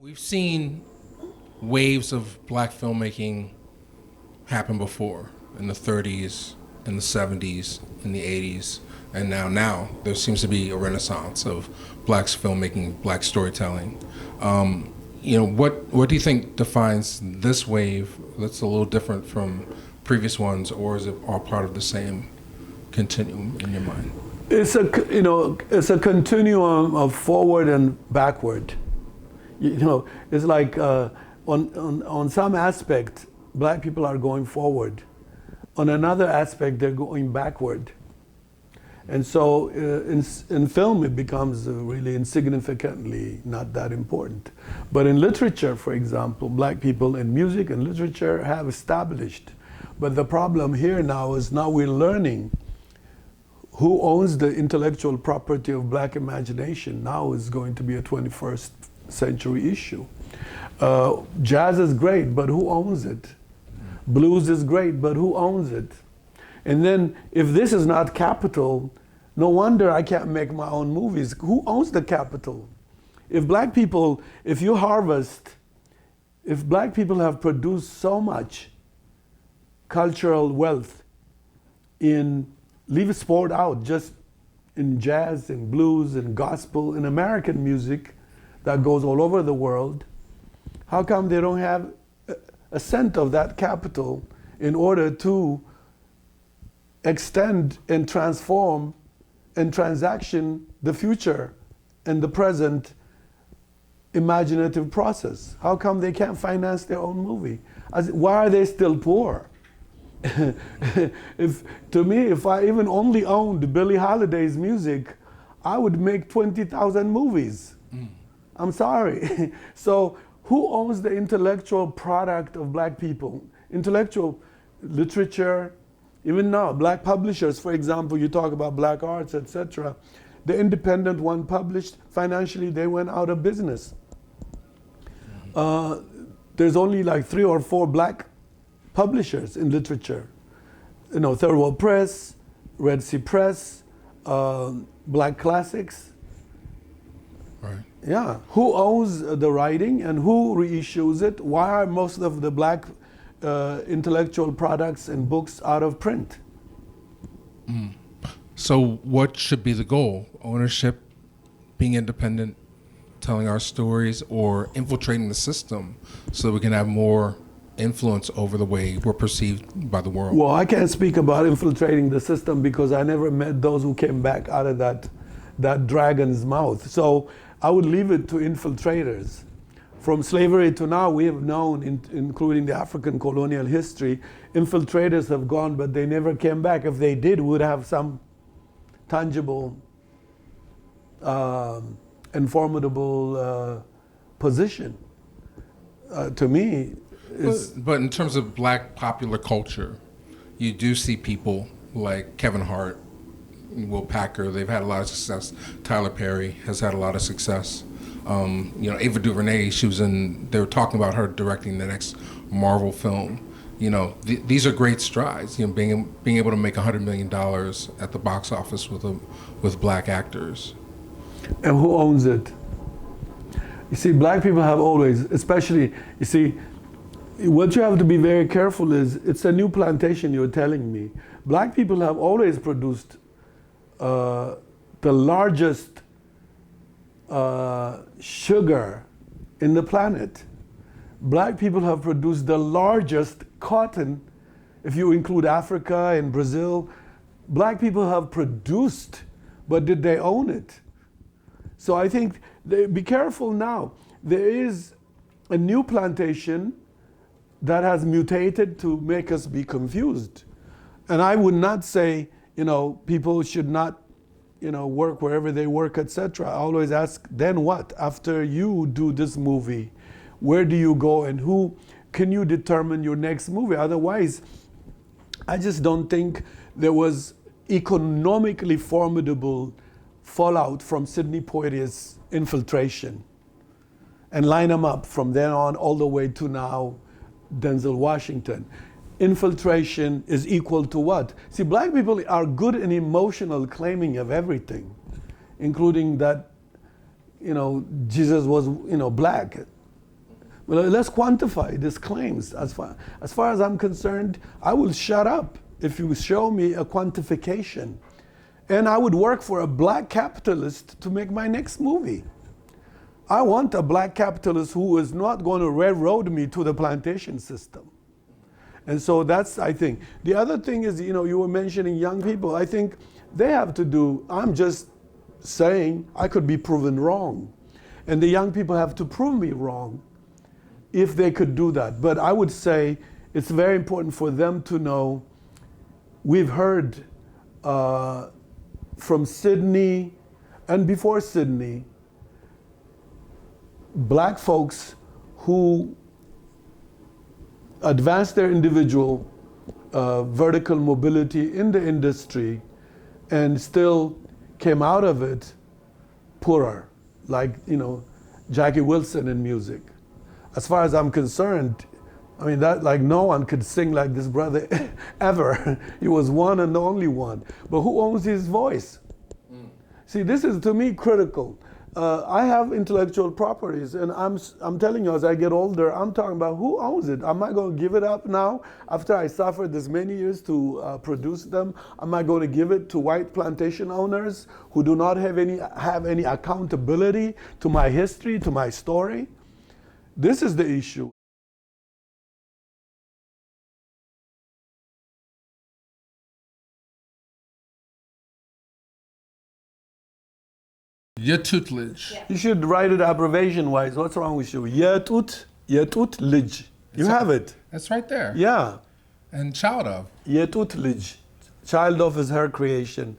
We've seen waves of black filmmaking happen before in the 30s, in the 70s, in the 80s, and now there seems to be a renaissance of black filmmaking, black storytelling. What do you think defines this wave that's a little different from previous ones, or is it all part of the same continuum in your mind? It's a continuum of forward and backward. It's like on some aspect, black people are going forward. On another aspect, they're going backward. And so in film, it becomes really insignificantly not that important. But in literature, for example, black people in music and literature have established. But the problem here now is now we're learning who owns the intellectual property of black imagination now is going to be a 21st century issue. Jazz is great, but who owns it? Blues is great, but who owns it? And then if this is not capital, no wonder I can't make my own movies. Who owns the capital? If black people have produced so much cultural wealth leave sport out, just in jazz and blues and gospel and American music that goes all over the world, how come they don't have a cent of that capital in order to extend and transform and transaction the future and the present imaginative process? How come they can't finance their own movie? Why are they still poor? If I even only owned Billie Holiday's music, I would make 20,000 movies. I'm sorry. So who owns the intellectual product of black people? Intellectual literature, even now, black publishers, for example, you talk about black arts, etc. The independent one published, financially they went out of business. There's only like 3 or 4 black publishers in literature. Third World Press, Red Sea Press, Black Classics. Right. Yeah. Who owns the writing and who reissues it? Why are most of the black intellectual products and books out of print? So what should be the goal? Ownership, being independent, telling our stories, or infiltrating the system so that we can have more influence over the way we're perceived by the world? Well, I can't speak about infiltrating the system because I never met those who came back out of that dragon's mouth. So I would leave it to infiltrators. From slavery to now, we have known, including the African colonial history, infiltrators have gone, but they never came back. If they did, we would have some tangible and formidable position. To me, but in terms of black popular culture, you do see people like Kevin Hart, Will Packer, they've had a lot of success. Tyler Perry has had a lot of success. Ava DuVernay, they were talking about her directing the next Marvel film. These are great strides. Being able to make $100 million at the box office with black actors. And who owns it? You see, black people have always, especially, what you have to be very careful is, it's a new plantation you're telling me. Black people have always produced the largest sugar in the planet. Black people have produced the largest cotton, if you include Africa and Brazil. Black people have produced, but did they own it? So I think, be careful now. There is a new plantation that has mutated to make us be confused. And I would not say, people should not, work wherever they work, etc. I always ask, then what? After you do this movie, where do you go and who can you determine your next movie? Otherwise, I just don't think there was economically formidable fallout from Sidney Poitier's infiltration. And line them up from then on all the way to now, Denzel Washington. Infiltration is equal to what? See, black people are good in emotional claiming of everything, including that, Jesus was, black. Well, let's quantify these claims. As far as I'm concerned, I will shut up if you show me a quantification. And I would work for a black capitalist to make my next movie. I want a black capitalist who is not going to railroad me to the plantation system. And so that's, I think. The other thing is, you know, you were mentioning young people. I think they have to do, I'm just saying I could be proven wrong. And the young people have to prove me wrong if they could do that. But I would say it's very important for them to know, we've heard from Sydney and before Sydney, black folks who advanced their individual vertical mobility in the industry and still came out of it poorer, like, you know, Jackie Wilson in music. As far as I'm concerned, I mean, that, like, no one could sing like this brother ever. He was one and the only one. But who owns his voice? See, this is, to me, critical. I have intellectual properties, and I'm telling you, as I get older, I'm talking about who owns it. Am I going to give it up now after I suffered this many years to produce them? Am I going to give it to white plantation owners who do not have any accountability to my history, to my story? This is the issue. Your tutelage. Yeah. You should write it abbreviation-wise. What's wrong with you? Yetutlij. You have it. That's right there. Yeah. And child of. Yetutlij. Child of is her creation.